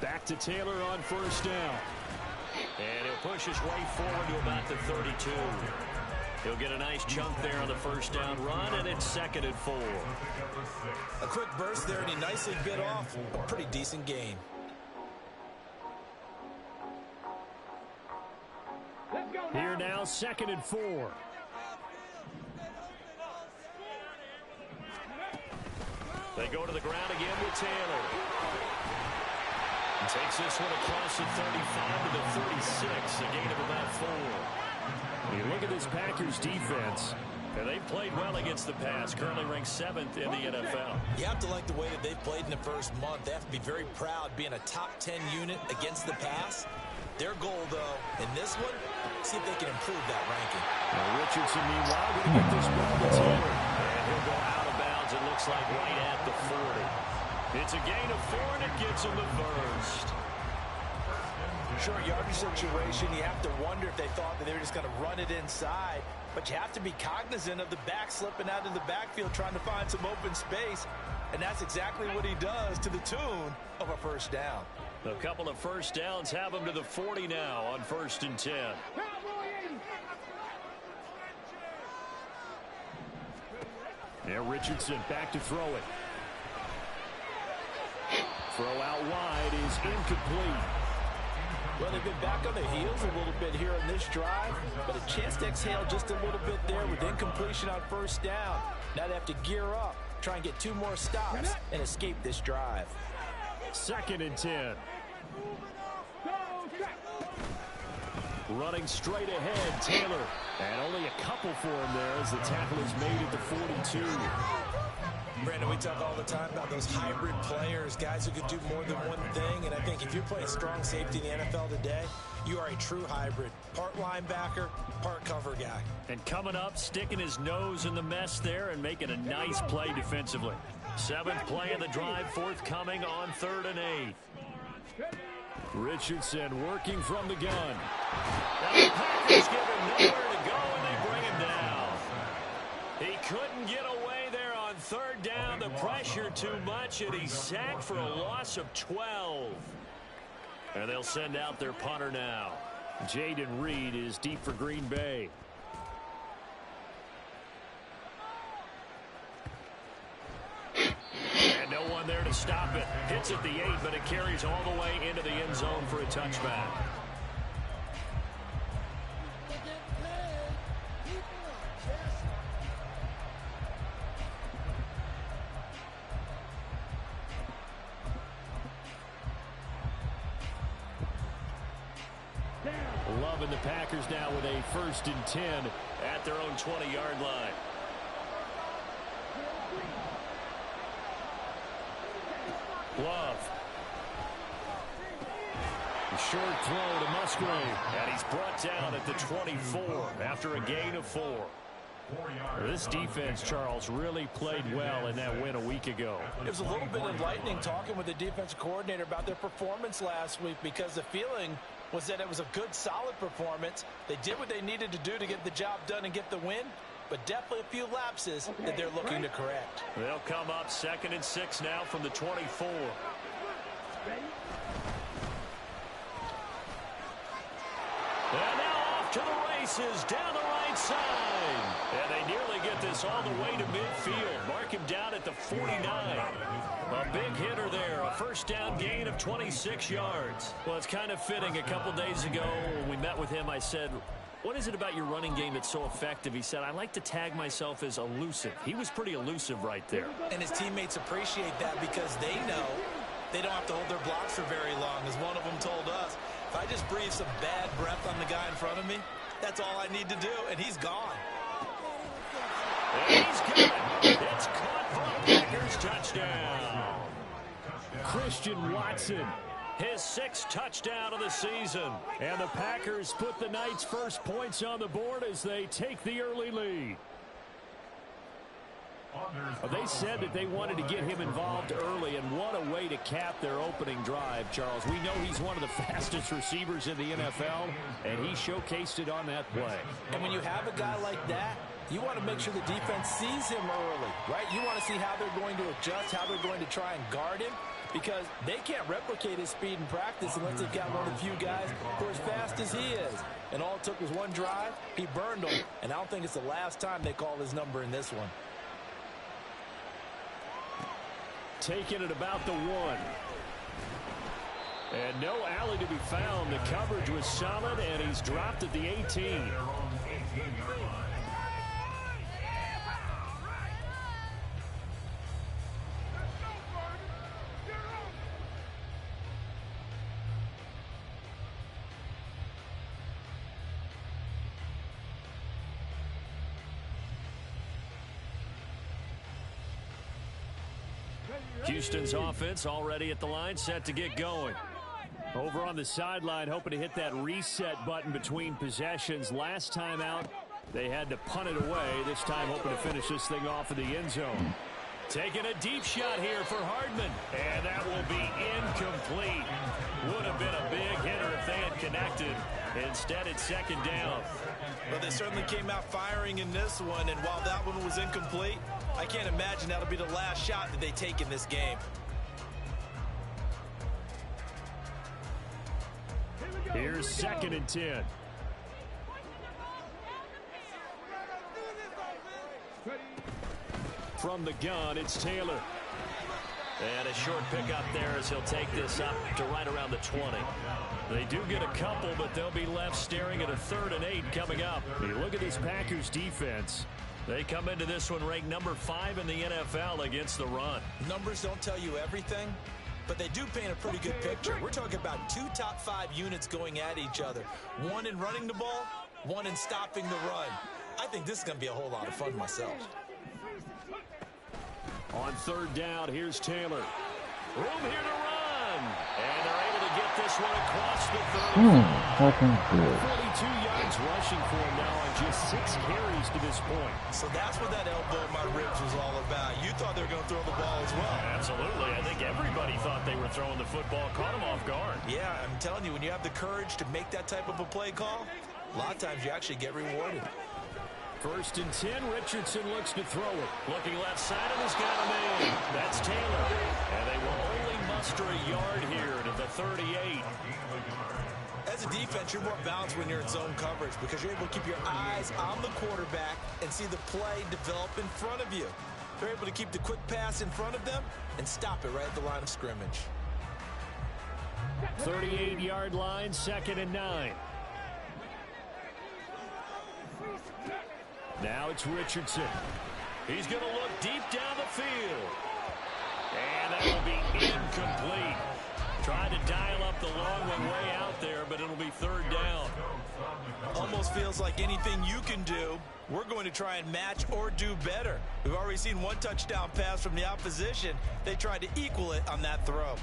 Back to Taylor on first down. And he'll push his way forward to about the 32. He'll get a nice chunk there on the first down run, and it's 2nd and 4. A quick burst there, and he nicely bit off a pretty decent gain. Here now, 2nd and 4. They go to the ground again with Taylor. And takes this one across the 35 to the 36, a gain of about 4. You look at this Packers defense, and they've played well against the pass, currently ranked 7th in the NFL. You have to like the way that they've played in the first month. They have to be very proud being a top 10 unit against the pass. Their goal, though, in this one, see if they can improve that ranking. Now Richardson, meanwhile, going to get this ball to Taylor. And he'll go out of bounds, it looks like, right at the 40. It's a gain of 4, and it gives him the first. Short yardage situation, you have to wonder if they thought that they were just going to run it inside. But you have to be cognizant of the back slipping out in the backfield trying to find some open space. And that's exactly what he does, to the tune of a first down. A couple of first downs have him to the 40 now on 1st and 10. Now Richardson back to throw it. Throw out wide is incomplete. Well, they've been back on their heels a little bit here on this drive, but a chance to exhale just a little bit there with incompletion on first down. Now they have to gear up, try and get 2 more stops, and escape this drive. 2nd and 10. Running straight ahead, Taylor. And only a couple for him there as the tackle is made at the 42. Brandon, we talk all the time about those hybrid players, guys who could do more than one thing. And I think if you're playing strong safety in the NFL today, you are a true hybrid. Part linebacker, part cover guy. And coming up, sticking his nose in the mess there and making a nice play defensively. 7th play of the drive, forthcoming on 3rd and 8. Richardson working from the gun. Now the Packers give him nowhere to go, and they bring him down. He couldn't get away there on 3rd down. The pressure too much, and he's sacked for a loss of 12. And they'll send out their punter now. Jaden Reed is deep for Green Bay. And no one there to stop it. Hits at the 8, but it carries all the way into the end zone for a touchback. Loving the Packers now with a 1st and 10 at their own 20-yard line. Love. A short throw to Musgrave. And he's brought down at the 24 after a gain of 4. This defense, Charles, really played well in that win a week ago. It was a little bit enlightening talking with the defensive coordinator about their performance last week, because the feeling was that it was a good, solid performance. They did what they needed to do to get the job done and get the win, but definitely a few lapses that they're looking to correct. They'll come up 2nd and 6 now from the 24. And now off to the races down the right side. And they nearly get this all the way to midfield. Mark him down at the 49. A big hitter there. A first down gain of 26 yards. Well, it's kind of fitting. A couple days ago when we met with him, I said, what is it about your running game that's so effective? He said, I like to tag myself as elusive. He was pretty elusive right there. And his teammates appreciate that because they know they don't have to hold their blocks for very long. As one of them told us, if I just breathe some bad breath on the guy in front of me, that's all I need to do, and he's gone. And he's got it. It's caught for a Packers touchdown. Christian Watson, his 6th touchdown of the season. And the Packers put the night's first points on the board as they take the early lead. They said that they wanted to get him involved early, and what a way to cap their opening drive, Charles. We know he's one of the fastest receivers in the NFL, and he showcased it on that play. And when you have a guy like that, You want to make sure the defense sees him early, right? You want to see how they're going to adjust, how they're going to try and guard him, because they can't replicate his speed in practice unless they've got one of the few guys who are as fast as he is. And all it took was one drive. He burned them, and I don't think it's the last time they call his number in this one. Taking it about the 1. And no alley to be found. The coverage was solid, and he's dropped at the 18. Houston's offense already at the line, set to get going. Over on the sideline, hoping to hit that reset button between possessions. Last time out, they had to punt it away. This time, hoping to finish this thing off in the end zone. Taking a deep shot here for Hardman. And that will be incomplete. Would have been a big hitter if they had connected. Instead, it's second down. Well, they certainly came out firing in this one, and while that one was incomplete, I can't imagine that'll be the last shot that they take in this game. Here's 2nd and 10. From the gun, it's Taylor. And a short pickup there as he'll take this up to right around the 20. They do get a couple, but they'll be left staring at a 3rd and 8 coming up. You look at this Packers defense. They come into this one ranked number 5 in the NFL against the run. Numbers don't tell you everything, but they do paint a pretty good picture. We're talking about 2 top 5 units going at each other. One in running the ball, one in stopping the run. I think this is going to be a whole lot of fun myself. On 3rd down, here's Taylor. Room here to run. And they're able to get this one across the 30. 42 yards rushing for him now on just 6 carries to this point. So that's what that elbow in my ribs was all about. You thought they were going to throw the ball as well. Absolutely. I think everybody thought they were throwing the football. Caught him off guard. Yeah, I'm telling you, when you have the courage to make that type of a play call, a lot of times you actually get rewarded. 1st and 10, Richardson looks to throw it. Looking left side, and he's got him in. That's Taylor. And they will only muster a yard here to the 38. As a defense, you're more balanced when you're in zone coverage because you're able to keep your eyes on the quarterback and see the play develop in front of you. They're able to keep the quick pass in front of them and stop it right at the line of scrimmage. 38-yard line, 2nd and 9. Now it's Richardson. He's going to look deep down the field. And that will be incomplete. Trying to dial up the long one way out there, but it'll be 3rd down. Almost feels like anything you can do, we're going to try and match or do better. We've already seen 1 touchdown pass from the opposition. They tried to equal it on that throw.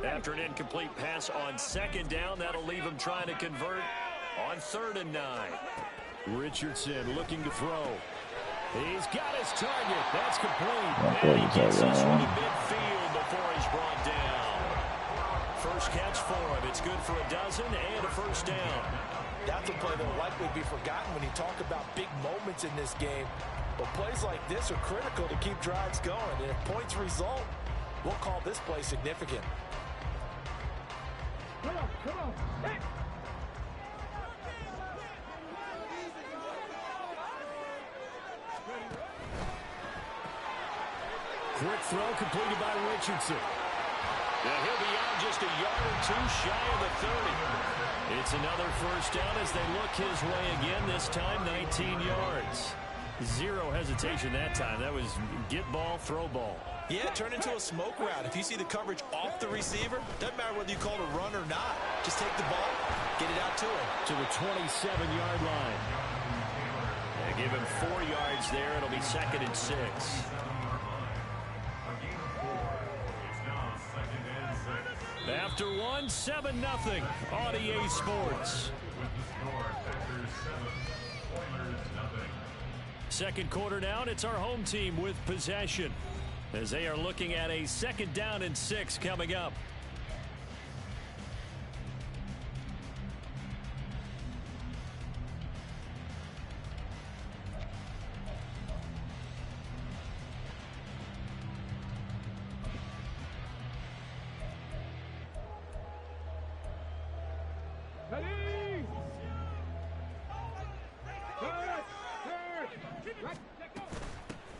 After an incomplete pass on 2nd down, that'll leave him trying to convert on 3rd and 9. Richardson looking to throw. He's got his target. That's complete. And he gets this one to midfield before he's brought down. First catch for him. It's good for a dozen and a 1st down. That's a play that will likely be forgotten when you talk about big moments in this game. But plays like this are critical to keep drives going. And if points result, we'll call this play significant. Come on. Hey. Quick throw completed by Richardson. Now he'll be out just a yard or 2 shy of the 30. It's another 1st down as they look his way again, this time 19 yards. 0 hesitation that time. That was get ball, throw ball. Yeah, turn into a smoke route. If you see the coverage off the receiver, doesn't matter whether you call it a run or not. Just take the ball, get it out to him. To the 27-yard line. They give him 4 yards there. It'll be 2nd and 6. After 1, 7-0 on EA Sports. Second quarter down, it's our home team with possession as they are looking at a 2nd down and 6 coming up.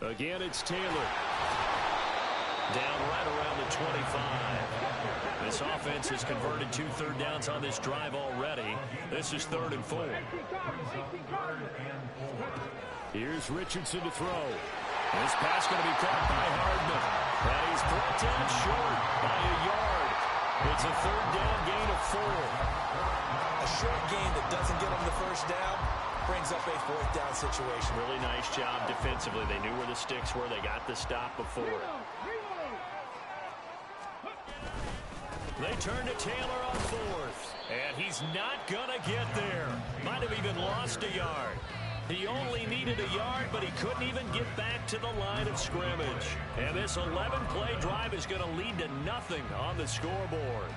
Again, it's Taylor. Down right around the 25. This offense has converted 2 third downs on this drive already. This is 3rd and 4. Here's Richardson to throw. This pass going to be caught by Hardman. And he's brought down short by a yard. It's a 3rd down gain of 4. A short gain that doesn't get him the first down brings up a 4th down situation. Really nice job defensively. They knew where the sticks were. They got the stop before. They turn to Taylor on 4th. And he's not going to get there. Might have even lost a yard. He only needed a yard, but he couldn't even get back to the line of scrimmage. And this 11-play drive is going to lead to nothing on the scoreboard.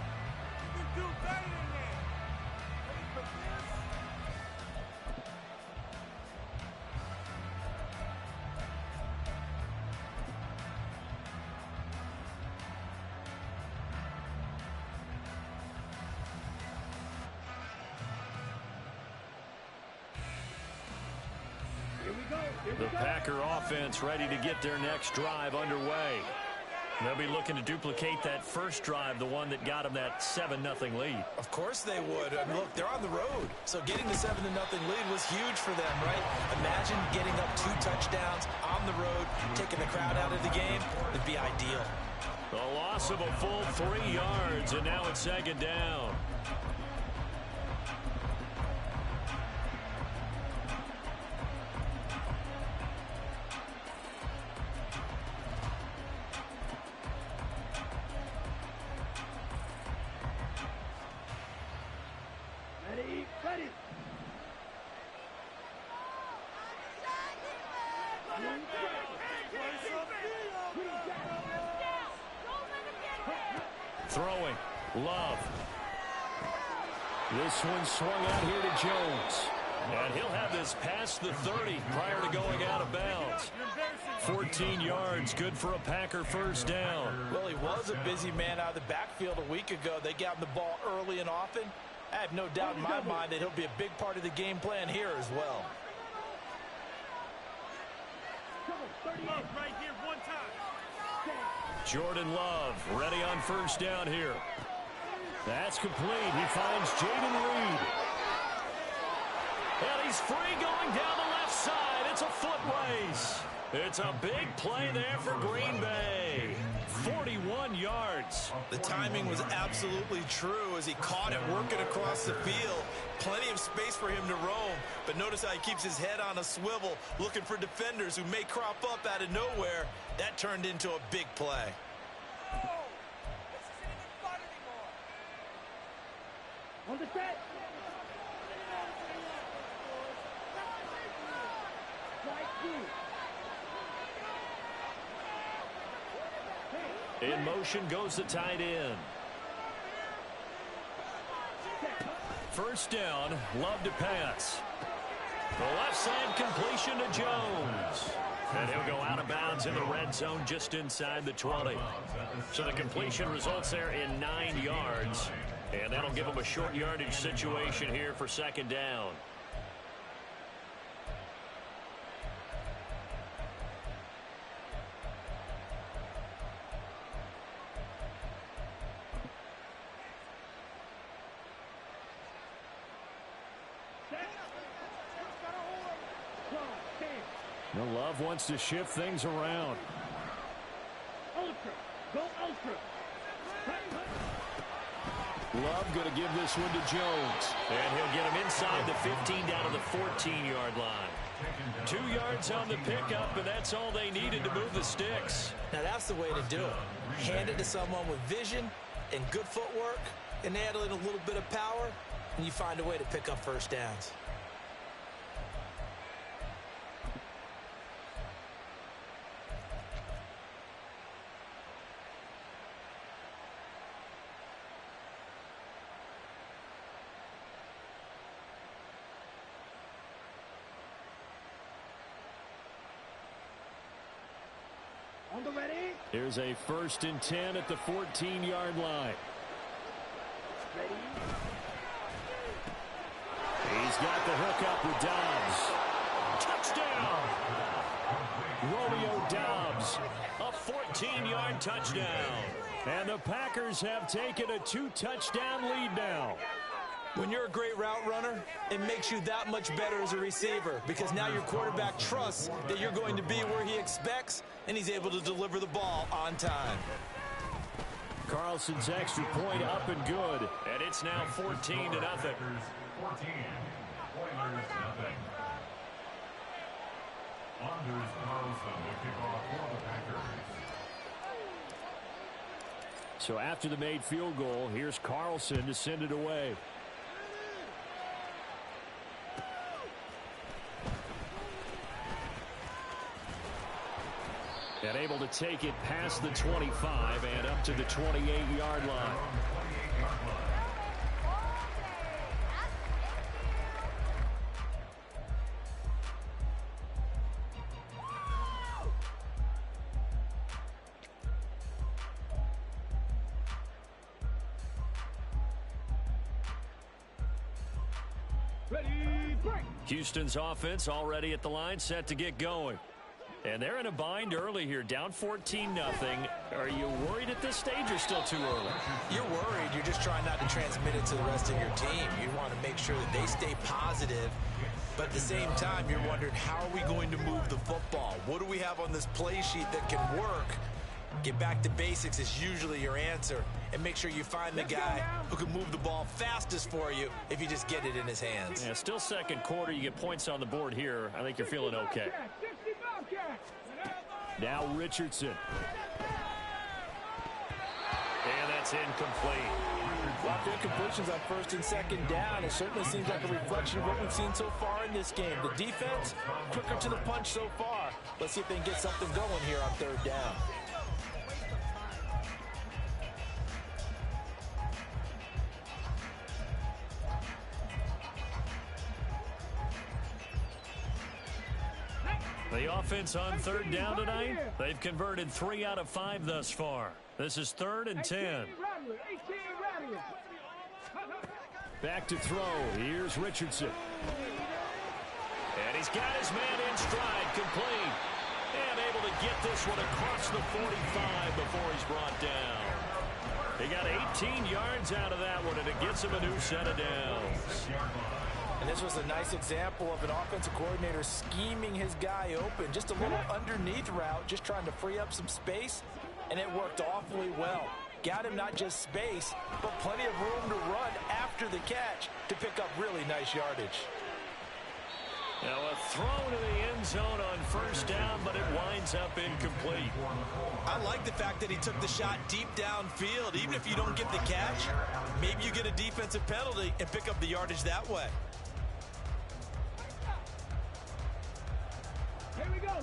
The Packer offense ready to get their next drive underway. They'll be looking to duplicate that first drive, the one that got them that 7-0 lead. Of course they would. I mean, look, they're on the road. So getting the 7-0 lead was huge for them, right? Imagine getting up 2 touchdowns on the road, taking the crowd out of the game. It'd be ideal. A loss of a full 3 yards, and now it's 2nd down. Throwing. Love. This one swung out here to Jones. And he'll have this past the 30 prior to going out of bounds. 14 yards, good for a Packer first down. Well, he was a busy man out of the backfield a week ago. They got him the ball early and often. I have no doubt in my mind that he'll be a big part of the game plan here as well. Right here, one time. Jordan Love ready on first down here. That's complete. He finds Jaden Reed. And he's free going down the left side. It's a foot race. It's a big play there for Green Bay. 41 yards. The timing was absolutely true as he caught it working across the field. Plenty of space for him to roam, but notice how he keeps his head on a swivel, looking for defenders who may crop up out of nowhere. That turned into a big play. On the set. In motion goes the tight end. First down, Love to pass. The left side completion to Jones. And he'll go out of bounds in the red zone just inside the 20. So the completion results there in 9 yards. And that'll give him a short yardage situation here for 2nd down. Now Love wants to shift things around. Ultra. Go ultra. Love going to give this one to Jones. And he'll get him inside the 15 down to the 14-yard line. 2 yards on the pickup, and that's all they needed to move the sticks. Now that's the way to do it. Hand it to someone with vision and good footwork, and add in a little bit of power, and you find a way to pick up first downs. On the ready. Here's a 1st and 10 at the 14-yard line. Ready. He's got the hook up with Dobbs. Touchdown! Romeo Dobbs, a 14-yard touchdown. And the Packers have taken a 2-touchdown lead now. When you're a great route runner, it makes you that much better as a receiver because now your quarterback trusts that you're going to be where he expects, and he's able to deliver the ball on time. Carlson's extra point up and good, and it's now 14-0. 14, Oilers nothing. Anders Carlson to kick off for the Packers. So after the made field goal, here's Carlson to send it away. And able to take it past the 25 and up to the 28-yard line. Ready, break. Houston's offense already at the line, set to get going. And they're in a bind early here, down 14-0. Are you worried at this stage or still too early? You're worried. You're just trying not to transmit it to the rest of your team. You want to make sure that they stay positive. But at the same time, you're wondering, how are we going to move the football? What do we have on this play sheet that can work? Get back to basics is usually your answer. And make sure you find the guy who can move the ball fastest for you if you just get it in his hands. Yeah, still second quarter. You get points on the board here. I think you're feeling okay. Now Richardson. And that's incomplete. Lots of incompletions on first and second down. It certainly seems like a reflection of what we've seen so far in this game. The defense, quicker to the punch so far. Let's see if they can get something going here on third down. The offense on third down tonight, they've converted 3 out of 5 thus far. This is 3rd and 10. Back to throw. Here's Richardson. And he's got his man in stride, complete. And able to get this one across the 45 before he's brought down. He got 18 yards out of that one, and it gets him a new set of downs. And this was a nice example of an offensive coordinator scheming his guy open. Just a little underneath route, just trying to free up some space, and it worked awfully well. Got him not just space, but plenty of room to run after the catch to pick up really nice yardage. Now a throw to the end zone on first down, but it winds up incomplete. I like the fact that he took the shot deep downfield. Even if you don't get the catch, maybe you get a defensive penalty and pick up the yardage that way. Here we go.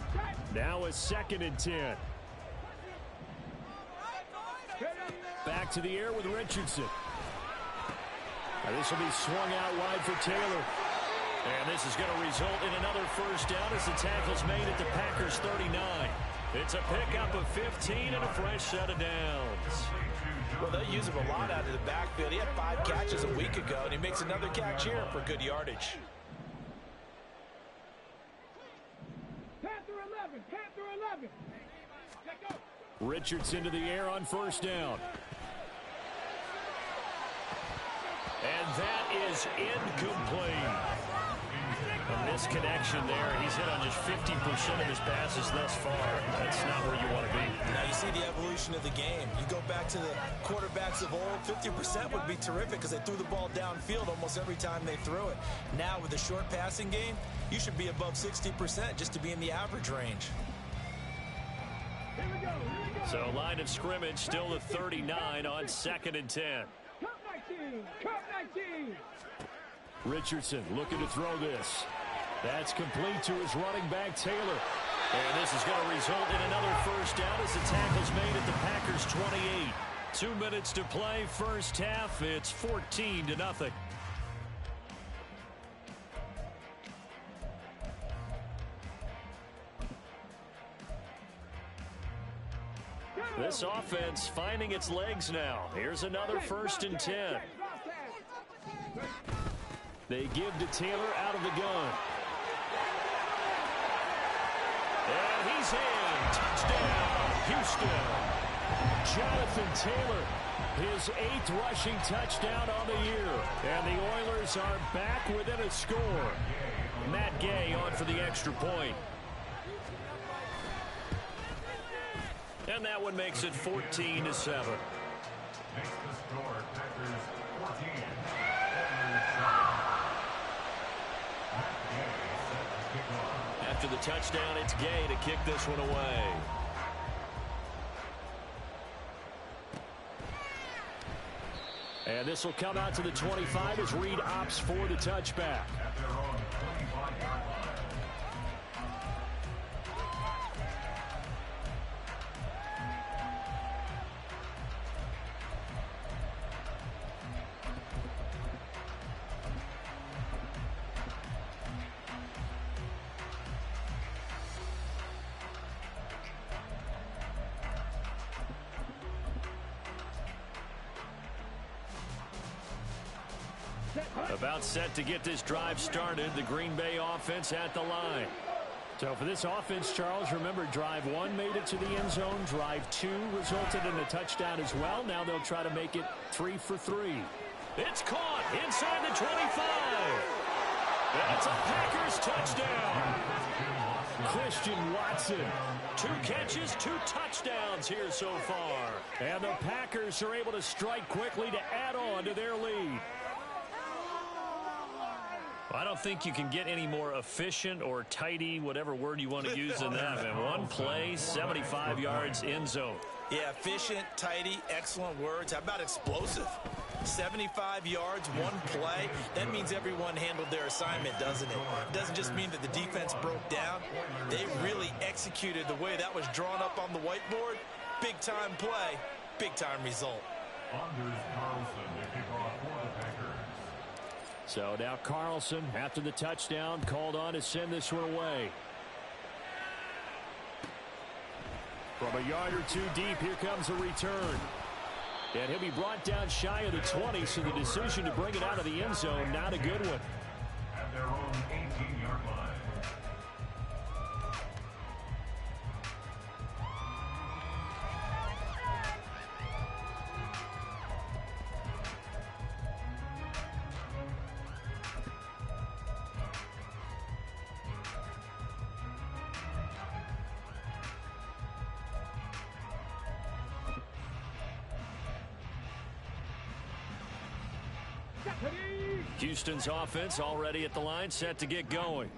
Now a 2nd and 10. Back to the air with Richardson. Now this will be swung out wide for Taylor. And this is going to result in another first down as the tackle's made at the Packers 39. It's a pickup of 15 and a fresh set of downs. Well, they use him a lot out of the backfield. He had 5 catches a week ago, and he makes another catch here for good yardage. Panther 11. Panther 11. Richardson to the air on first down. And that is incomplete. A misconnection there. He's hit on just 50% of his passes thus far. That's not where you want to be. Now you see the evolution of the game. You go back to the quarterbacks of old, 50% would be terrific because they threw the ball downfield almost every time they threw it. Now with the short passing game, you should be above 60% just to be in the average range. Here we go. So line of scrimmage still the 39 on 2nd and 10. Cup 19. Cup 19. Richardson looking to throw this. That's complete to his running back, Taylor. And this is going to result in another first down as the tackle's made at the Packers 28. 2 minutes to play, first half. It's 14-0. This offense finding its legs now. Here's another 1st and 10. They give to Taylor out of the gun. And he's in. Touchdown, Houston. Jonathan Taylor, his 8th rushing touchdown on the year. And the Oilers are back within a score. Matt Gay on for the extra point. And that one makes it 14-7. After the touchdown, it's Gay to kick this one away. And this will come out to the 25 as Reed opts for the touchback. About set to get this drive started. The Green Bay offense at the line. So for this offense, Charles, remember drive 1 made it to the end zone. Drive 2 resulted in a touchdown as well. Now they'll try to make it 3 for 3. It's caught inside the 25. That's a Packers touchdown. Christian Watson. 2 catches, 2 touchdowns here so far. And the Packers are able to strike quickly to add on to their lead. I don't think you can get any more efficient or tidy, whatever word you want to use in that. And 1 play, 75 yards, end zone. Yeah, efficient, tidy, excellent words. How about explosive? 75 yards, 1 play. That means everyone handled their assignment, doesn't it? It doesn't just mean that the defense broke down. They really executed the way that was drawn up on the whiteboard. Big-time play, big-time result. So now Carlson, after the touchdown, called on to send this one away. From a yard or 2 deep, here comes a return. And he'll be brought down shy of the 20, so the decision to bring it out of the end zone, not a good one. At their own 18-yard line. Houston's offense already at the line, set to get going.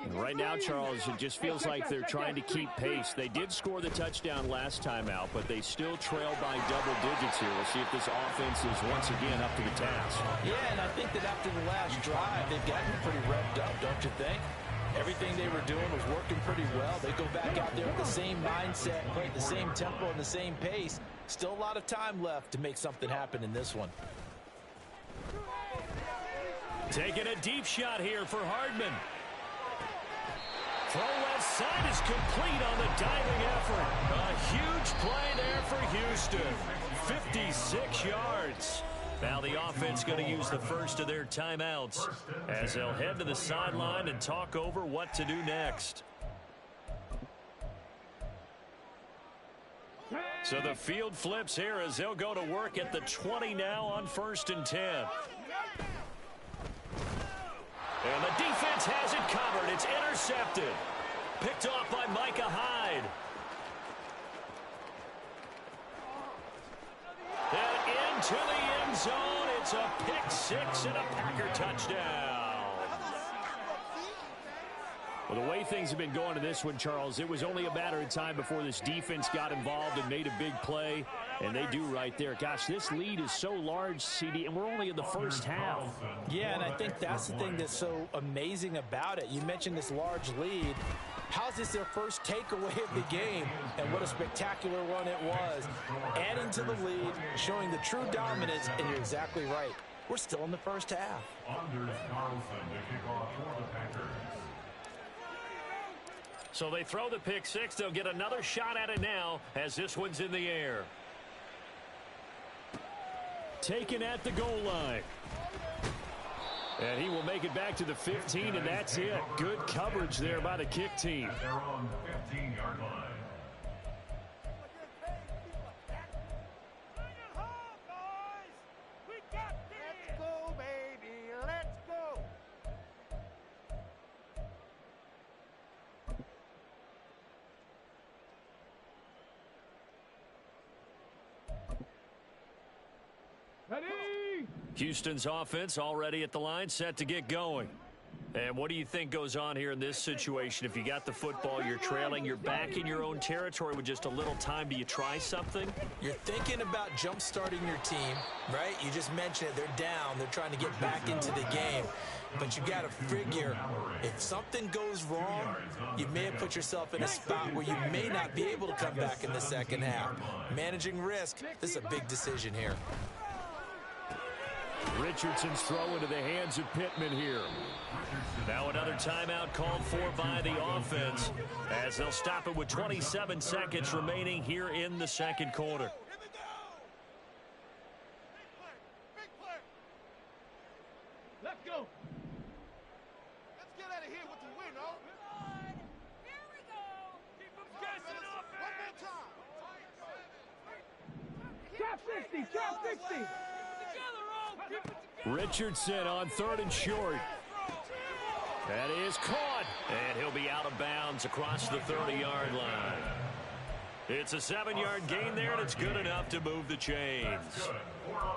And right now, Charles, it just feels like they're trying to keep pace. They did score the touchdown last time out, but they still trail by double digits here. We'll see if this offense is once again up to the task. Yeah, and I think that after the last drive, they've gotten pretty revved up, don't you think? Everything they were doing was working pretty well. They go back out there with the same mindset, play at the same tempo and the same pace. Still a lot of time left to make something happen in this one. Taking a deep shot here for Hardman. Throw left side is complete on the diving effort. A huge play there for Houston. 56 yards. Now the offense going to use the first of their timeouts as they'll head to the sideline and talk over what to do next. So the field flips here as they'll go to work at the 20 now on 1st and 10. And the defense has it covered. It's intercepted. Picked off by Micah Hyde. And into the end zone. It's a pick 6 and a Packer touchdown. Well, the way things have been going in this one, Charles, it was only a matter of time before this defense got involved and made a big play. And they do right there. Gosh, this lead is so large, CD, and we're only in the first half. Yeah, and I think that's the thing that's so amazing about it. You mentioned this large lead. How's this their first takeaway of the game? And what a spectacular one it was. Adding to the lead, showing the true dominance, and you're exactly right. We're still in the first half. Anders Carlson to kick off for the Packers. So they throw the pick 6. They'll get another shot at it now as this one's in the air. Taken at the goal line. And he will make it back to the 15, and that's it. Good coverage there by the kick team. At their own 15-yard line. Let's go, baby. Let's go. Ready? Houston's offense already at the line, set to get going. And what do you think goes on here in this situation? If you got the football, you're trailing, you're back in your own territory with just a little time. Do you try something? You're thinking about jump-starting your team, right? You just mentioned it. They're down. They're trying to get back into the game. But you got to figure, if something goes wrong, you may have put yourself in a spot where you may not be able to come back in the second half. Managing risk, this is a big decision here. Richardson's throw into the hands of Pittman here. Now another timeout called for by the offense as they'll stop it with 27 seconds remaining here in the second quarter. Let's go. Let's get out of here with the win, oh. Here we go. Keep them guessing off. One more time. Chop 60. Chop 60. Richardson on 3rd and short. That is caught, and he'll be out of bounds across the 30-yard line. It's a 7-yard gain there, and it's good enough to move the chains.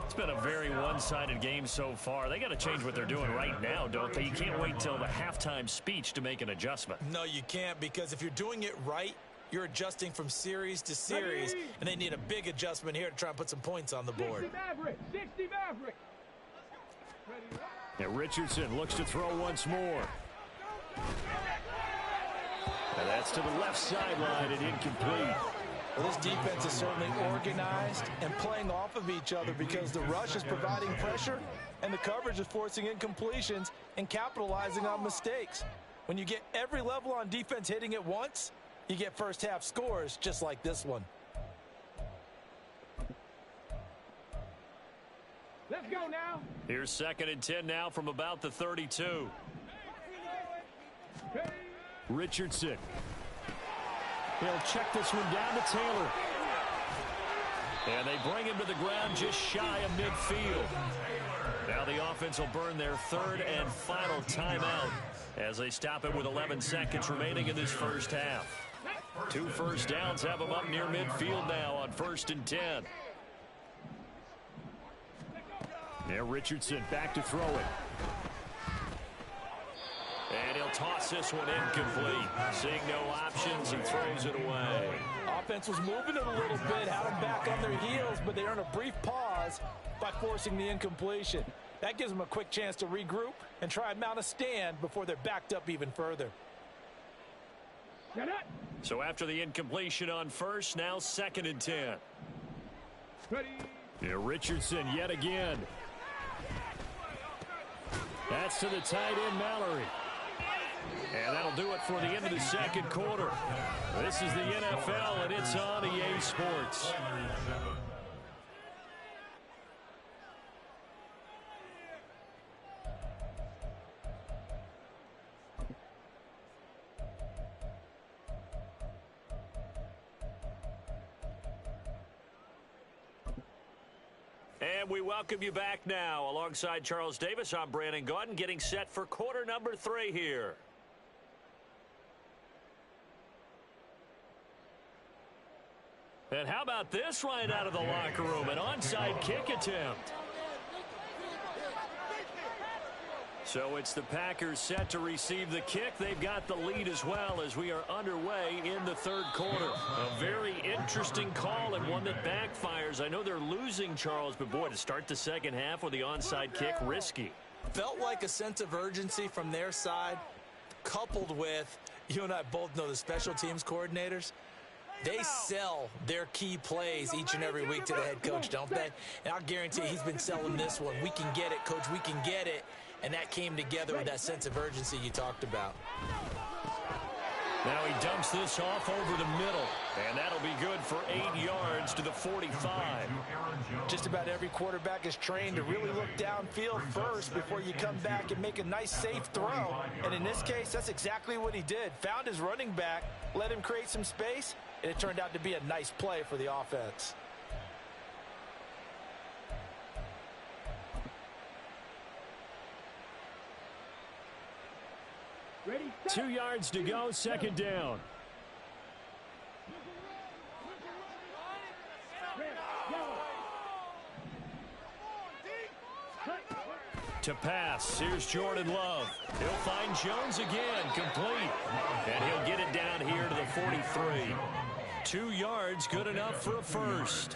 It's been a very one-sided game so far. They got to change what they're doing right now, don't they? You can't wait till the halftime speech to make an adjustment. No, you can't, because if you're doing it right, you're adjusting from series to series, and they need a big adjustment here to try and put some points on the board. 60 Maverick. 60 Maverick. And Richardson looks to throw once more. And that's to the left sideline and incomplete. Well, this defense is certainly organized and playing off of each other because the rush is providing pressure and the coverage is forcing incompletions and capitalizing on mistakes. When you get every level on defense hitting at once, you get first half scores just like this one. Let's go now. Here's 2nd and 10 now from about the 32. Ready? Richardson. They'll check this one down to Taylor. And they bring him to the ground just shy of midfield. Now the offense will burn their 3rd and final timeout as they stop it with 11 seconds remaining in this first half. 2 first downs have them up near midfield now on 1st and 10. Now Richardson back to throw it. And he'll toss this one incomplete. Seeing no options, he throws it away. Offense was moving it a little bit, had them back on their heels, but they earn a brief pause by forcing the incompletion. That gives them a quick chance to regroup and try and mount a stand before they're backed up even further. Get it. So after the incompletion on 1st, now 2nd and 10. Ready? Yeah, Richardson yet again. That's to the tight end, Mallory. And that'll do it for the end of the second quarter. This is the NFL, and it's on EA Sports. And we welcome you back now. Alongside Charles Davis, I'm Brandon Gaudin, getting set for quarter number 3 here. And how about this right out of the locker room? An onside kick attempt. So it's the Packers set to receive the kick. They've got the lead as well as we are underway in the 3rd quarter. A very interesting call and one that backfires. I know they're losing, Charles, but boy, to start the second half with the onside kick, risky. Felt like a sense of urgency from their side, coupled with, you and I both know the special teams coordinators. They sell their key plays each and every week to the head coach, don't they? And I'll guarantee he's been selling this one. We can get it, coach, we can get it. And that came together with that sense of urgency you talked about. Now he dumps this off over the middle, and that'll be good for 8 yards to the 45. Just about every quarterback is trained to really look downfield first before you come back and make a nice, safe throw. And in this case, that's exactly what he did. Found his running back, let him create some space, and it turned out to be a nice play for the offense. Ready, 2 yards to go, second down. To pass, here's Jordan Love. He'll find Jones again, complete. And he'll get it down here to the 43. 2 yards, good enough for a first.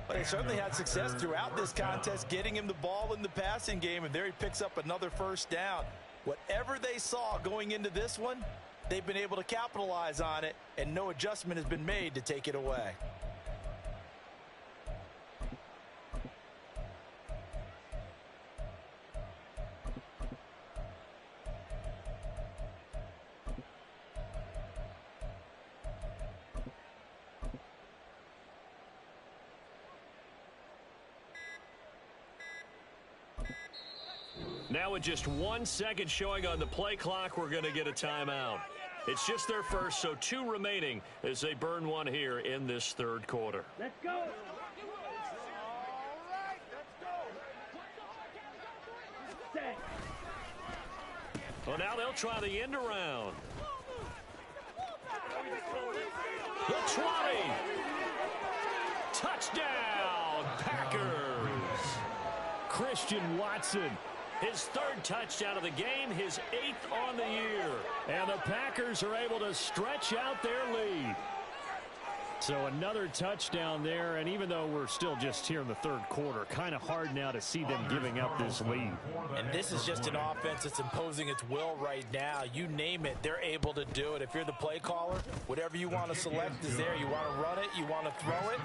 But they certainly had success throughout this contest, getting him the ball in the passing game, and there he picks up another first down. Whatever they saw going into this one, they've been able to capitalize on it, and no adjustment has been made to take it away. Now with just 1 second showing on the play clock, we're going to get a timeout. It's just their first, so 2 remaining as they burn one here in this third quarter. let's go. Set. Well, now they'll try the end around. The 20. Touchdown, Packers. Christian Watson. His 3rd touchdown of the game, his 8th on the year. And the Packers are able to stretch out their lead. So another touchdown there, and even though we're still just here in the third quarter, kind of hard now to see them giving up this lead. And this is just an offense that's imposing its will right now. You name it, they're able to do it. If you're the play caller, whatever you want to select is there. You want to run it, you want to throw it,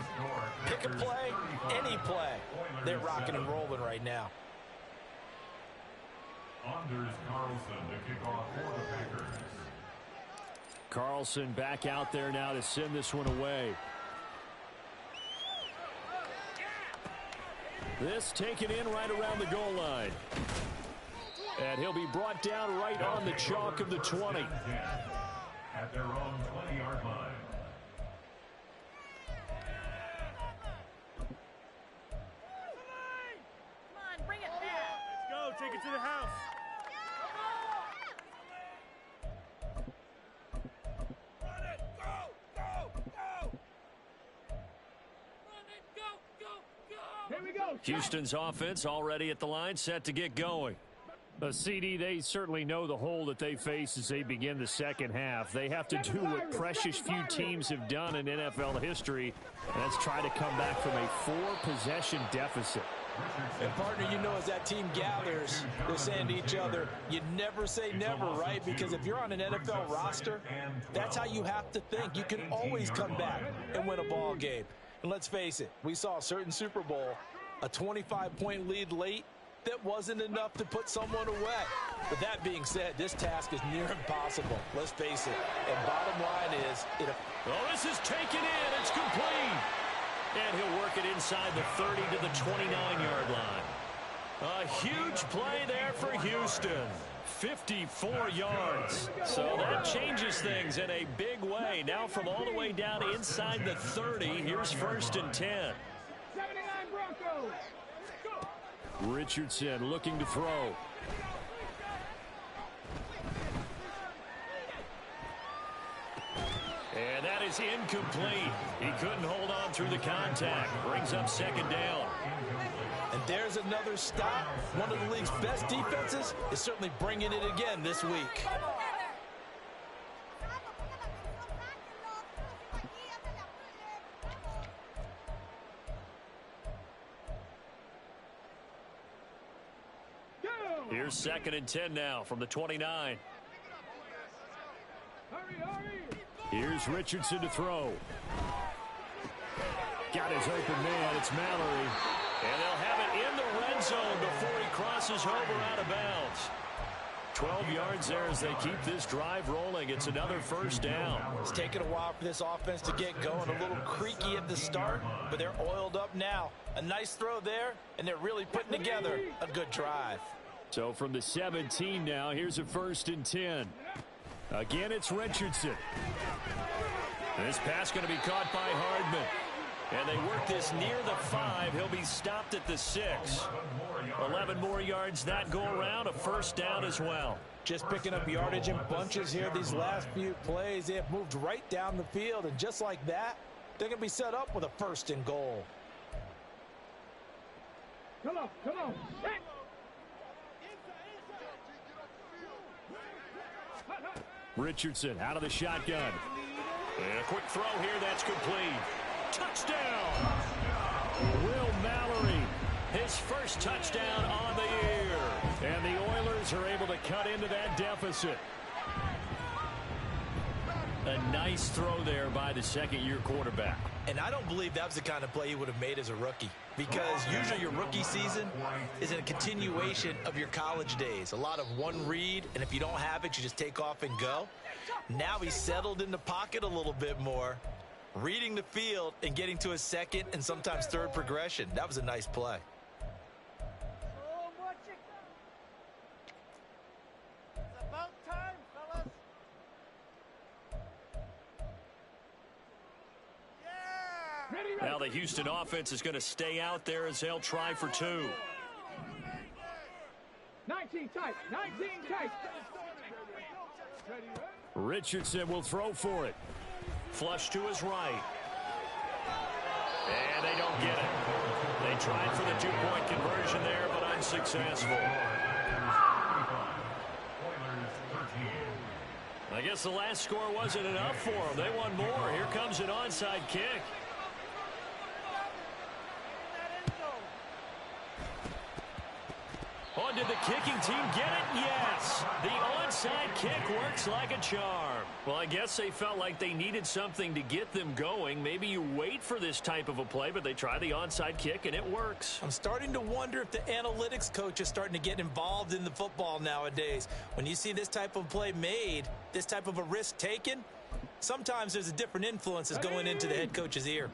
pick a play, any play. They're rocking and rolling right now. Anders Carlson to kick off for the Packers. Carlson back out there now to send this one away. This taken in right around the goal line. And he'll be brought down right on the chalk of the 20. At their own 20-yard line. Come on, bring it back. Go, take it to the house. Here we go. Houston's offense already at the line, set to get going. CD, they certainly know the hole that they face as they begin the second half. They have to do what precious few teams have done in NFL history, and that's try to come back from a 4-possession deficit. And partner, you know, as that team gathers, they're saying to each other, you never say never, right? Because if you're on an NFL roster, that's how you have to think. You can always come back and win a ball game. And let's face it, we saw a certain Super Bowl, a 25-point lead late, that wasn't enough to put someone away. But that being said, this task is near impossible. Let's face it. And bottom line is, this is taken in. It's complete. And he'll work it inside the 30 to the 29-yard line. A huge play there for Houston. 54 yards. So that changes things in a big way. Now from all the way down inside the 30, here's 1st and 10. 79 Broncos. Richardson looking to throw. And that is incomplete. He couldn't hold on through the contact. Brings up 2nd down. and there's another stop. One of the league's best defenses is certainly bringing it again this week. Here's 2nd and 10 now from the 29. Here's Richardson to throw. Got his open man. It's Mallory. And they'll have it in the red zone before he crosses over out of bounds. 12 yards there as they keep this drive rolling. It's another first down. It's taken a while for this offense to get going. A little creaky at the start, but they're oiled up now. A nice throw there, and they're really putting together a good drive. So from the 17 now, here's a 1st and 10. Again, it's Richardson. This pass going to be caught by Hardman. And they work this near the 5. He'll be stopped at the 6. 11 more yards that go around. A first down as well. Just picking up yardage in bunches here these last few plays. They have moved right down the field. And just like that, they're going to be set up with a 1st and goal. Come on, come on. Hey. Richardson out of the shotgun. And a quick throw here. That's complete. Touchdown! Will Mallory, his first touchdown on the year. And the Oilers are able to cut into that deficit. A nice throw there by the second-year quarterback. And I don't believe that was the kind of play he would have made as a rookie. Because usually your rookie season is a continuation of your college days. A lot of one read, and if you don't have it, you just take off and go. Now he's settled in the pocket a little bit more, reading the field and getting to a second and sometimes third progression. That was a nice play. It's about time, fellas. Yeah! Now the Houston offense is going to stay out there as they'll try for 2. 19 tight, 19 tight. Richardson will throw for it. Flush to his right. And they don't get it. They tried for the 2-point conversion there, but unsuccessful. I guess the last score wasn't enough for them. They want more. Here comes an onside kick. Oh, did the kicking team get it? Yes. The onside kick works like a charm. Well, I guess they felt like they needed something to get them going. Maybe you wait for this type of a play, but they try the onside kick, and it works. I'm starting to wonder if the analytics coach is starting to get involved in the football nowadays. When you see this type of play made, this type of a risk taken, sometimes there's a different influences going into the head coach's ear.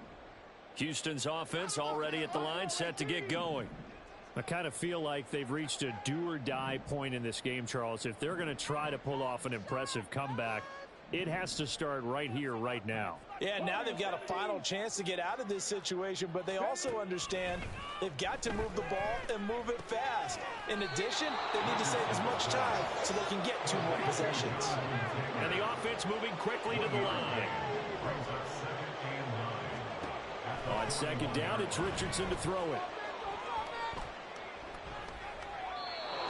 Houston's offense already at the line, set to get going. I kind of feel like they've reached a do-or-die point in this game, Charles. If they're going to try to pull off an impressive comeback, it has to start right here, right now. Yeah, now they've got a final chance to get out of this situation, but they also understand they've got to move the ball and move it fast. In addition, they need to save as much time so they can get 2 more possessions. And the offense moving quickly to the line. On second down, it's Richardson to throw it.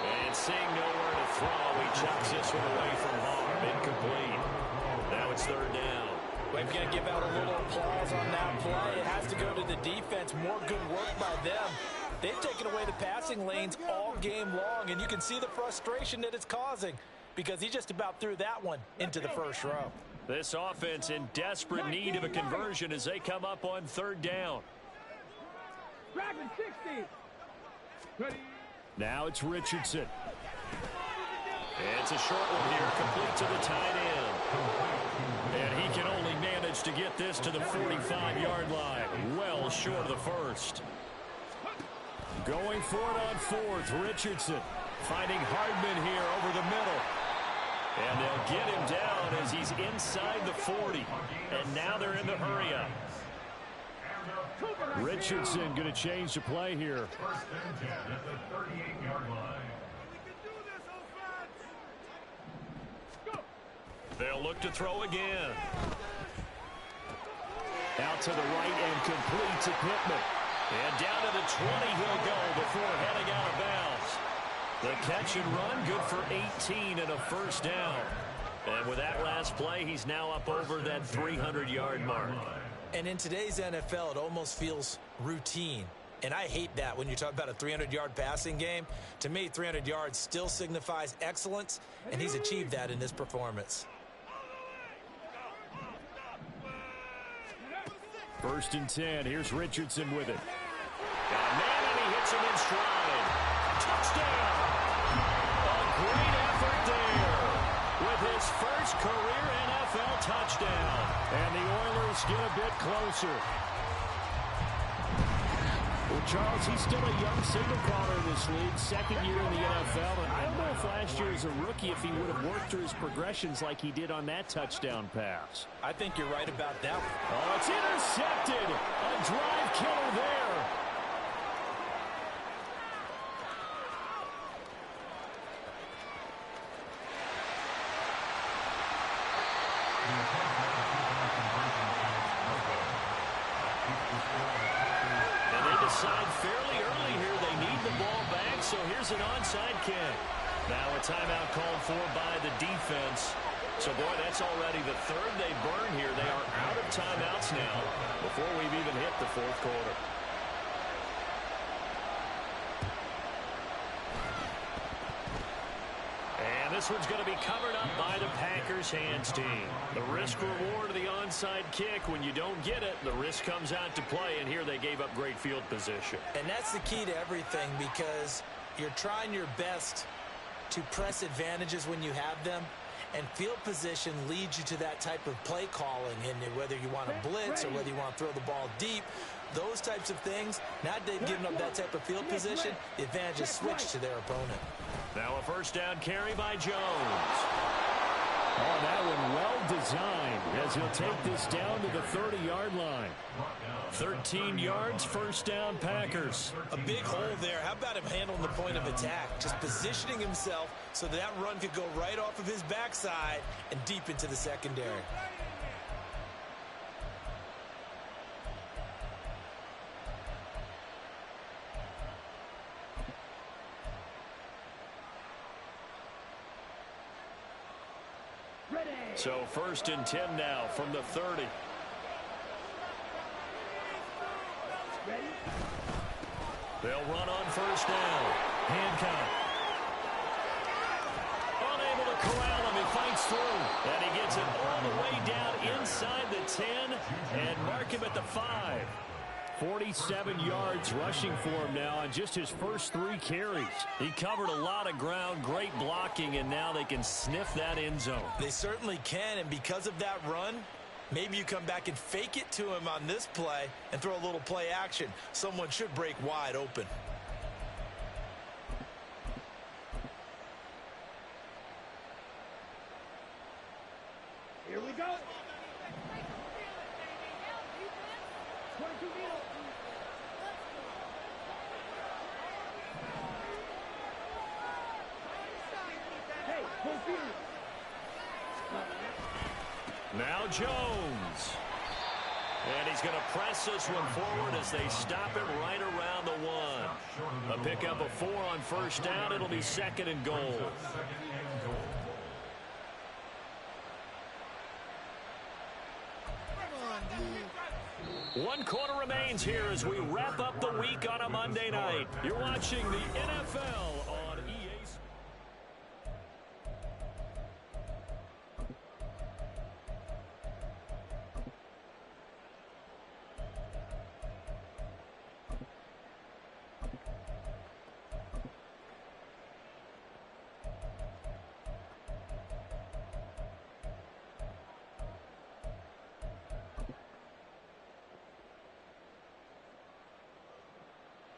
And seeing nowhere to throw, he chucks this one away from harm. Incomplete. Now it's 3rd down. We're going to give out a little applause on that play. It has to go to the defense. More good work by them. They've taken away the passing lanes all game long, and you can see the frustration that it's causing because he just about threw that one into the first row. This offense in desperate need of a conversion as they come up on 3rd down. Dragon 60. Ready. Now it's Richardson. It's a short one here, complete to the tight end. And he can only manage to get this to the 45-yard line. Well short of the first. Going for it on 4th, Richardson. Finding Hardman here over the middle. And they'll get him down as he's inside the 40. And now they're in the hurry-up. Richardson going to change the play here. 1st and 10 at the 38-yard line. They'll look to throw again. Out to the right and complete to Pittman. And down to the 20 he'll go before heading out of bounds. The catch and run good for 18 and a 1st down. And with that last play, he's now up over that 300-yard mark. And in today's NFL, it almost feels routine. And I hate that when you talk about a 300-yard passing game. To me, 300 yards still signifies excellence, and he's achieved that in this performance. 1st and 10. Here's Richardson with it. Got a man, and he hits him in stride. Touchdown! A great effort first career NFL touchdown. And the Oilers get a bit closer. Well, Charles, he's still a young signal caller in this league, second year in the NFL. And I don't know if last year as a rookie, if he would have worked through his progressions like he did on that touchdown pass. I think you're right about that one. Oh, it's intercepted. A drive killer there. Decide fairly early here they need the ball back, so here's an onside kick. Now a timeout called for by the defense. So, boy, that's already the third they burn here. They are out of timeouts now before we've even hit the fourth quarter. And this one's going to be covered up by the Packers hands team. The risk reward of the onside kick, when you don't get it, the risk comes out to play, and here they gave up great field position. And that's the key to everything, because you're trying your best to press advantages when you have them, and field position leads you to that type of play calling. And whether you want to blitz or whether you want to throw the ball deep, those types of things, now that they've given up that type of field position, the advantage is switched to their opponent. Now a first down carry by Jones. Oh, that one well designed as he'll take this down to the 30-yard line. 13 yards, first down, Packers. A big hole there. How about him handling the point of attack? Just positioning himself so that run could go right off of his backside and deep into the secondary. So first and 10 now from the 30. They'll run on first down. Hancock. Unable to corral him. He fights through. And he gets it all the way down inside the 10 and mark him at the 5. 47 yards rushing for him now on just his first 3 carries. He covered a lot of ground, great blocking, and now they can sniff that end zone. They certainly can, and because of that run, maybe you come back and fake it to him on this play and throw a little play action. Someone should break wide open. Here we go. 22 meters. Hey, confused. Now Jones. And he's going to press this one forward as they stop him right around the 1. A pickup of 4 on first down. It'll be second and goal. One quarter remains here as we wrap up the week on a Monday night. You're watching the NFL on EA.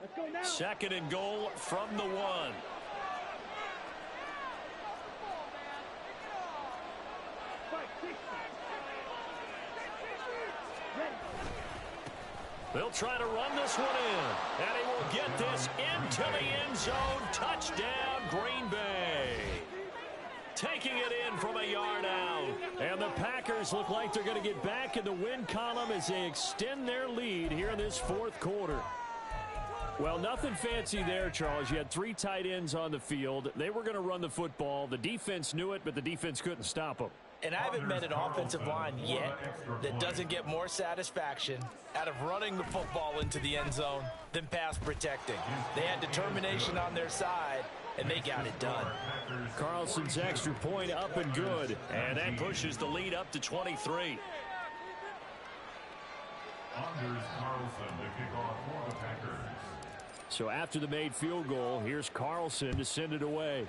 Let's go now. Second and goal from the 1. They'll try to run this one in, and he will get this into the end zone. Touchdown, Green Bay. Taking it in from a yard out. And the Packers look like they're going to get back in the win column as they extend their lead here in this fourth quarter. Well, nothing fancy there, Charles. You had 3 tight ends on the field. They were going to run the football. The defense knew it, but the defense couldn't stop them. And I haven't met an offensive line yet that doesn't get more satisfaction out of running the football into the end zone than pass protecting. They had determination on their side, and they got it done. Carlson's extra point up and good. And that pushes the lead up to 23. Anders Carlson to kick off for the Packers. So after the made field goal, here's Carlson to send it away.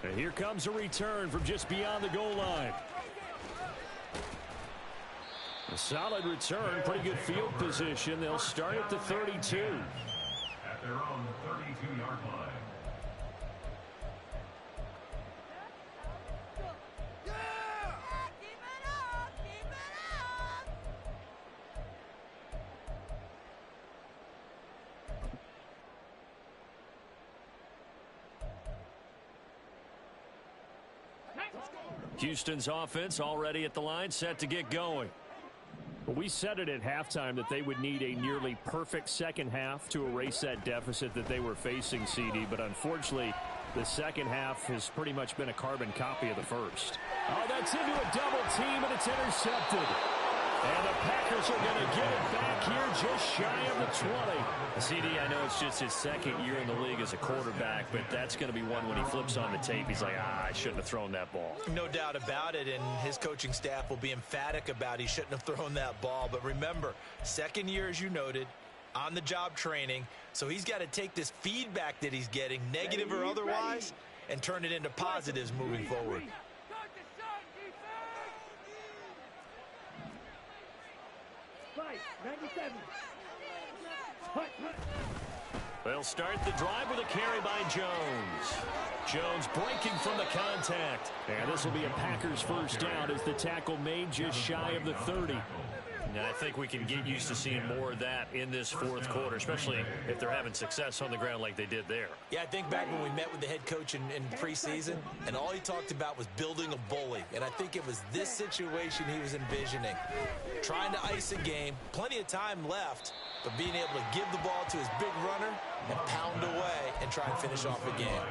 And here comes a return from just beyond the goal line. A solid return, pretty good field position. They'll start at the 32. At their own 32-yard line. Houston's offense already at the line, set to get going. Well, we said it at halftime that they would need a nearly perfect second half to erase that deficit that they were facing, CD. But unfortunately, the second half has pretty much been a carbon copy of the first. Oh, that's into a double team, and it's intercepted. And the Packers are going to get it back here just shy of the 20. CD, I know it's just his second year in the league as a quarterback, but that's going to be one when he flips on the tape. He's like, I shouldn't have thrown that ball. No doubt about it, and his coaching staff will be emphatic about he shouldn't have thrown that ball. But remember, second year, as you noted, on-the-job training, so he's got to take this feedback that he's getting, negative or otherwise, and turn it into positives moving forward. Fight, 97. They'll start the drive with a carry by Jones. Jones breaking from the contact. And this will be a Packers first down as the tackle made just shy of the 30. And I think we can get used to seeing more of that in this fourth quarter, especially if they're having success on the ground like they did there. Yeah, I think back when we met with the head coach in preseason, and all he talked about was building a bully. And I think it was this situation he was envisioning. Trying to ice a game, plenty of time left, but being able to give the ball to his big runner and pound away and try and finish off the game.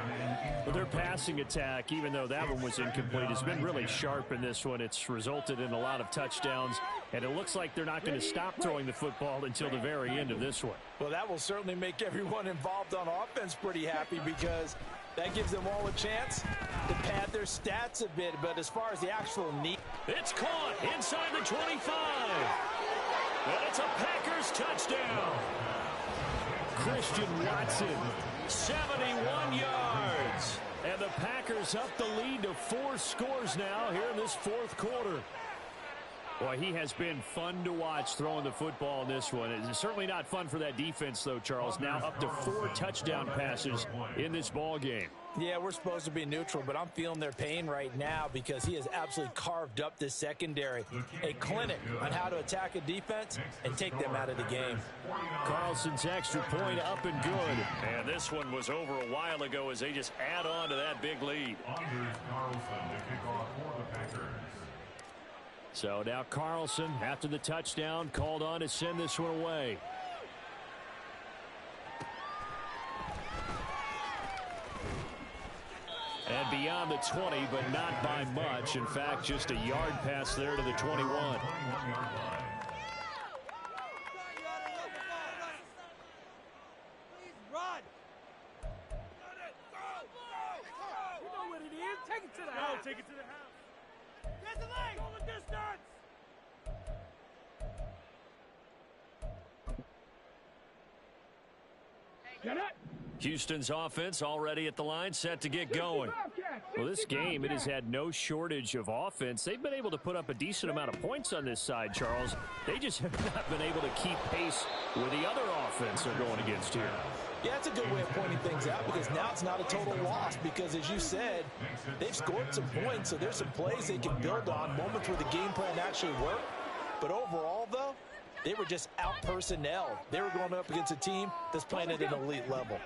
Well, their passing attack, even though that one was incomplete, has been really sharp in this one. It's resulted in a lot of touchdowns, and it looks like they're not going to stop throwing the football until the very end of this one. Well, that will certainly make everyone involved on offense pretty happy because that gives them all a chance to pad their stats a bit. But as far as the actual need, it's caught inside the 25. And it's a Packers touchdown. Christian Watson, 71 yards. And the Packers up the lead to 4 scores now here in this fourth quarter. Boy, he has been fun to watch throwing the football in this one. It's certainly not fun for that defense, though, Charles. Now up to 4 touchdown passes in this ball game. Yeah, we're supposed to be neutral, but I'm feeling their pain right now because he has absolutely carved up this secondary. A clinic on how to attack a defense and take them out of the game. Carlson's extra point up and good. And this one was over a while ago as they just add on to that big lead. Anders Carlson to kick off for the Packers. So now Carlson, after the touchdown, called on to send this one away. And beyond the 20, but not by much. In fact, just a yard pass there to the 21. Take it to the house. Take it to the house. Get the leg. Go the distance. Get it. Houston's offense already at the line, set to get going. Well, this game, it has had no shortage of offense. They've been able to put up a decent amount of points on this side, Charles. They just have not been able to keep pace with the other offense they're going against here. Yeah, that's a good way of pointing things out because now it's not a total loss because, as you said, they've scored some points, so there's some plays they can build on, moments where the game plan actually worked. But overall, though, they were just out-personnel. They were going up against a team that's playing at an elite level.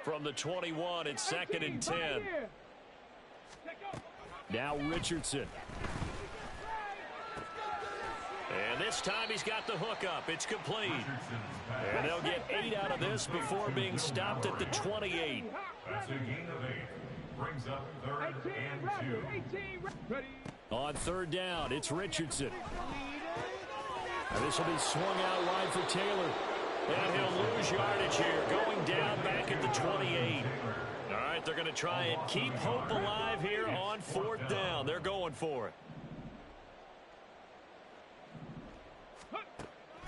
From the 21, it's 2nd and 10. Now Richardson. And this time he's got the hookup. It's complete. And they'll get 8 out of this before being stopped at the 28. That's a gain of 8. Brings up 3rd and 2. On 3rd down, it's Richardson. And this will be swung out wide for Taylor. And he'll lose yardage here, going down back at the 28. All right, they're going to try and keep hope alive here on 4th down. They're going for it.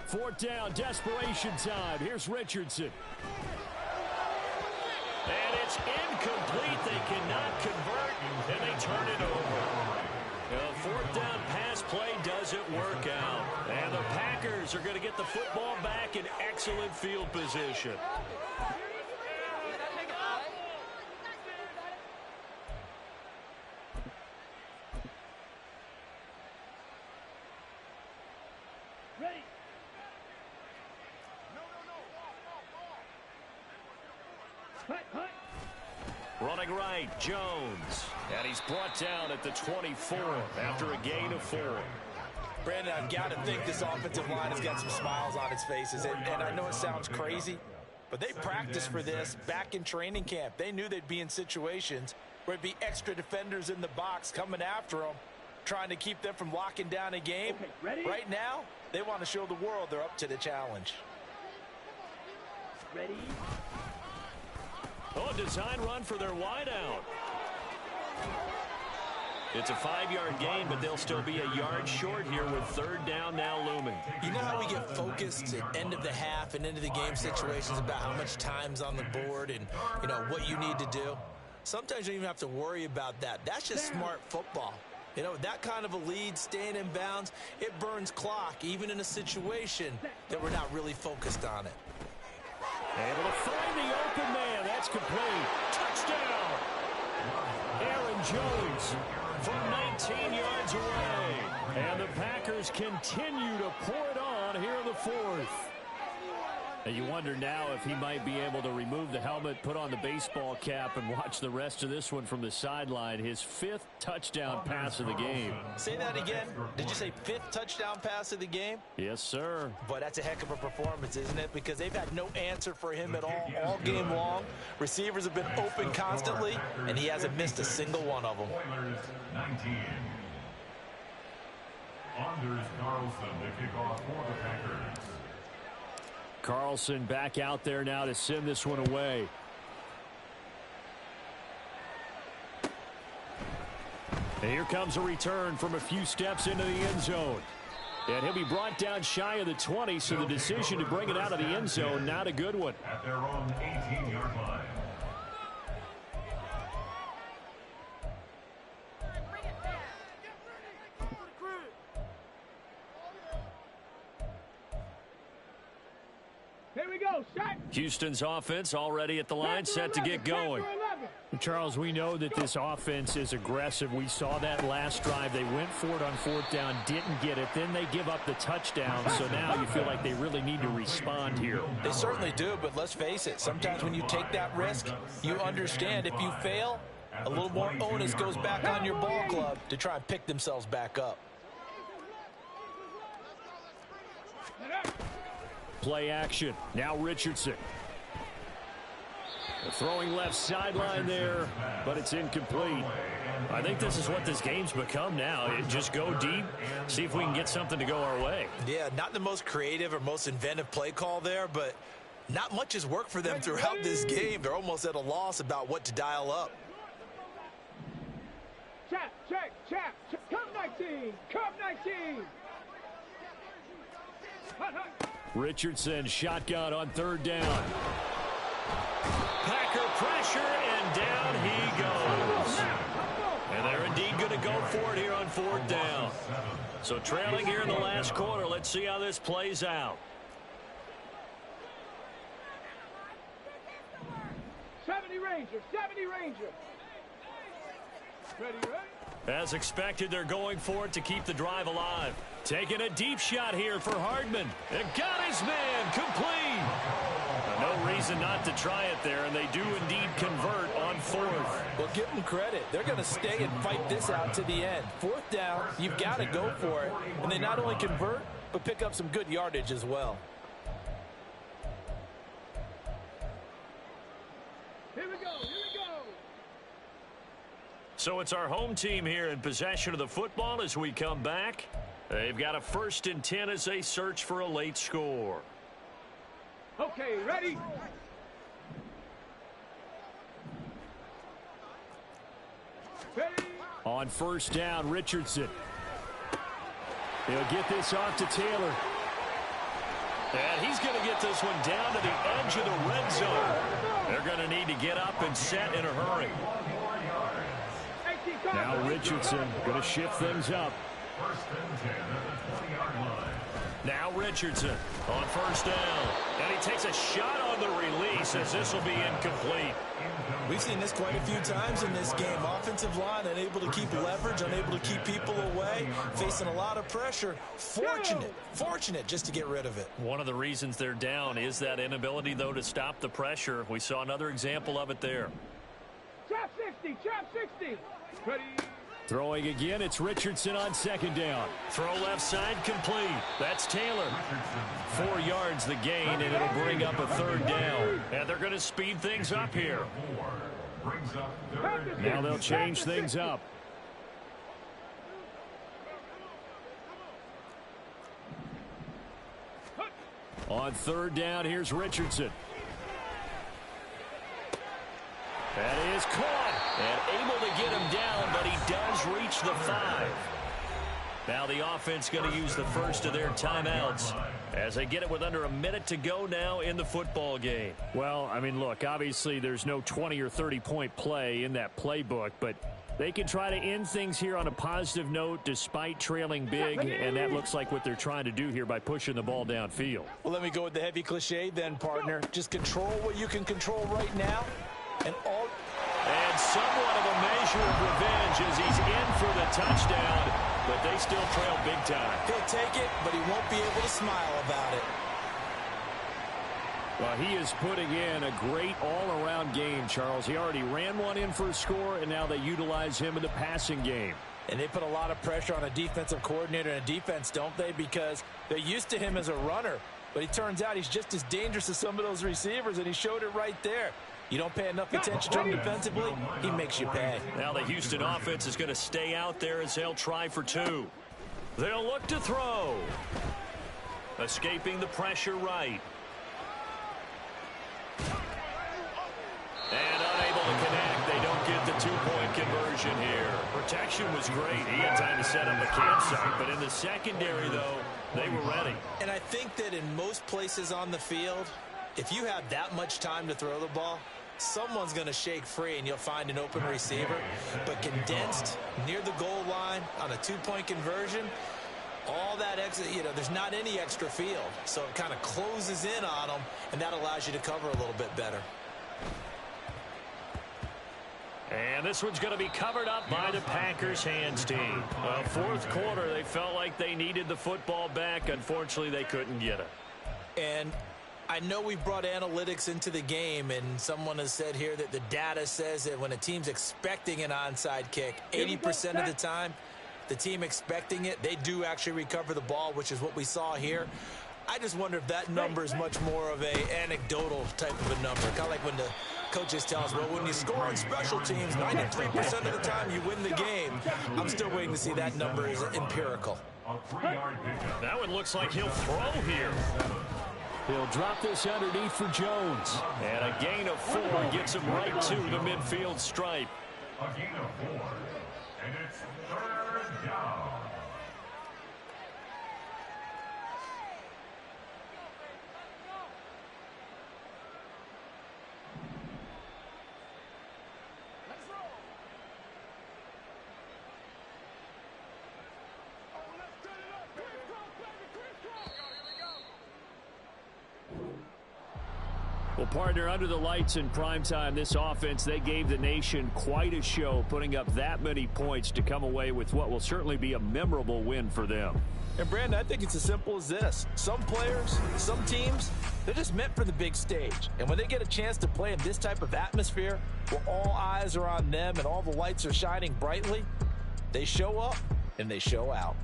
4th down, desperation time. Here's Richardson. And it's incomplete. They cannot convert. the football back in excellent field position. Ready. Hut. Running right, Jones. And he's brought down at the 24 after a gain of 4. Brandon, I've got to think this offensive line has got some smiles on its faces. And I know it sounds crazy, but they practiced for this back in training camp. They knew they'd be in situations where it'd be extra defenders in the box coming after them, trying to keep them from locking down a game. Okay, ready? Right now, they want to show the world they're up to the challenge. Ready. Oh, design run for their wideout. It's a 5-yard gain, but they'll still be a yard short here with 3rd down now looming. You know how we get focused at end of the half and into the game situations about how much time's on the board and, you know, what you need to do? Sometimes you don't even have to worry about that. That's just smart football. You know, that kind of a lead, staying in bounds, it burns clock, even in a situation that we're not really focused on it. Able to find the open man. That's complete. Touchdown. Aaron Jones from 19 yards away. And the Packers continue to pour it on here in the 4th. And you wonder now if he might be able to remove the helmet, put on the baseball cap, and watch the rest of this one from the sideline. His 5th touchdown pass of the game. Say that again. Did you say 5th touchdown pass of the game? Yes, sir. But that's a heck of a performance, isn't it? Because they've had no answer for him at all game long. Receivers have been open constantly, and he hasn't missed a single one of them. Oilers 19. Anders Carlson to kick off for the Packers. Carlson back out there now to send this one away. And here comes a return from a few steps into the end zone. And he'll be brought down shy of the 20, so the decision to bring it out of the end zone, not a good one. At their own 18-yard line. Bring it back. Here we go. Shot. Houston's offense already at the line, set to get going. Charles, we know that this offense is aggressive. We saw that last drive. They went for it on 4th down, didn't get it. Then they give up the touchdown. So now you feel like they really need to respond here. They certainly do, but let's face it. Sometimes when you take that risk, you understand if you fail, a little more onus goes back on your ball club to try and pick themselves back up. Play action. Now Richardson. Throwing left sideline there, but it's incomplete. I think this is what this game's become now. Just go deep, see if we can get something to go our way. Yeah, not the most creative or most inventive play call there, but not much has worked for them throughout this game. They're almost at a loss about what to dial up. Check. Come 19. Richardson shotgun on 3rd down. Packer pressure, and down he goes. And they're indeed going to go for it here on 4th down. So trailing here in the last quarter. Let's see how this plays out. 70 Ranger. Ready? As expected, they're going for it to keep the drive alive. Taking a deep shot here for Hardman. And got his man complete. No reason not to try it there, and they do indeed convert on 4th. Well, give them credit. They're going to stay and fight this out to the end. 4th down, you've got to go for it. And they not only convert, but pick up some good yardage as well. Here we go. So it's our home team here in possession of the football as we come back. They've got a 1st and 10 as they search for a late score. Okay, ready? On 1st down, Richardson. He'll get this off to Taylor. And he's going to get this one down to the edge of the red zone. They're going to need to get up and set in a hurry. Now Richardson going to shift things up. 1st and 10 at the 20-yard line. Now Richardson on first down. And he takes a shot on the release as this will be incomplete. We've seen this quite a few times in this game. Offensive line unable to keep leverage, unable to keep people away, facing a lot of pressure. Fortunate just to get rid of it. One of the reasons they're down is that inability, though, to stop the pressure. We saw another example of it there. Trap 60, trap 60. Ready. Throwing again, it's Richardson on second down. Throw left side complete. That's Taylor. 4 yards the gain, and it'll bring up a third down. And they're going to speed things up here. Now they'll change things up. On third down, here's Richardson. That is caught. And able to get him down, but he does reach the 5. Now the offense going to use the first of their timeouts as they get it with under a minute to go now in the football game. Well, I mean, look, obviously there's no 20 or 30-point play in that playbook, but they can try to end things here on a positive note despite trailing big, and that looks like what they're trying to do here by pushing the ball downfield. Well, let me go with the heavy cliche then, partner. Just control what you can control right now. And somewhat of a measure of revenge as he's in for the touchdown, but they still trail big time. He'll take it, but he won't be able to smile about it. Well, he is putting in a great all-around game, Charles. He already ran one in for a score, and now they utilize him in the passing game. And they put a lot of pressure on a defensive coordinator and a defense, don't they? Because they're used to him as a runner. But it turns out he's just as dangerous as some of those receivers, and he showed it right there. You don't pay enough attention to him defensively, he makes you pay. Now the Houston offense is going to stay out there as they'll try for 2. They'll look to throw. Escaping the pressure right. And unable to connect. They don't get the 2-point conversion here. Protection was great. He had time to set up a campsite. But in the secondary, though, they were ready. And I think that in most places on the field, if you have that much time to throw the ball, someone's going to shake free and you'll find an open receiver. But condensed near the goal line on a 2-point conversion, all that extra, there's not any extra field. So it kind of closes in on them, and that allows you to cover a little bit better. And this one's going to be covered up by the Packers hands team. Fourth quarter, they felt like they needed the football back. Unfortunately, they couldn't get it. And I know we brought analytics into the game, and someone has said here that the data says that when a team's expecting an onside kick, 80% of the time, the team expecting it, they do actually recover the ball, which is what we saw here. I just wonder if that number is much more of a anecdotal type of a number. Kind of like when the coaches tell us, well, when you score on special teams, 93% of the time you win the game. I'm still waiting to see that number is empirical. That one looks like he'll throw here. He'll drop this underneath for Jones. And a gain of 4 gets him right to the midfield stripe. A gain of 4, and it's third down. Well, partner, under the lights in primetime, this offense, they gave the nation quite a show, putting up that many points to come away with what will certainly be a memorable win for them. And, Brandon, I think it's as simple as this. Some players, some teams, they're just meant for the big stage. And when they get a chance to play in this type of atmosphere where all eyes are on them and all the lights are shining brightly, they show up and they show out.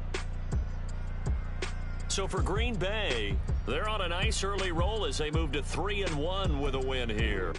So for Green Bay, they're on a nice early roll as they move to 3-1 with a win here.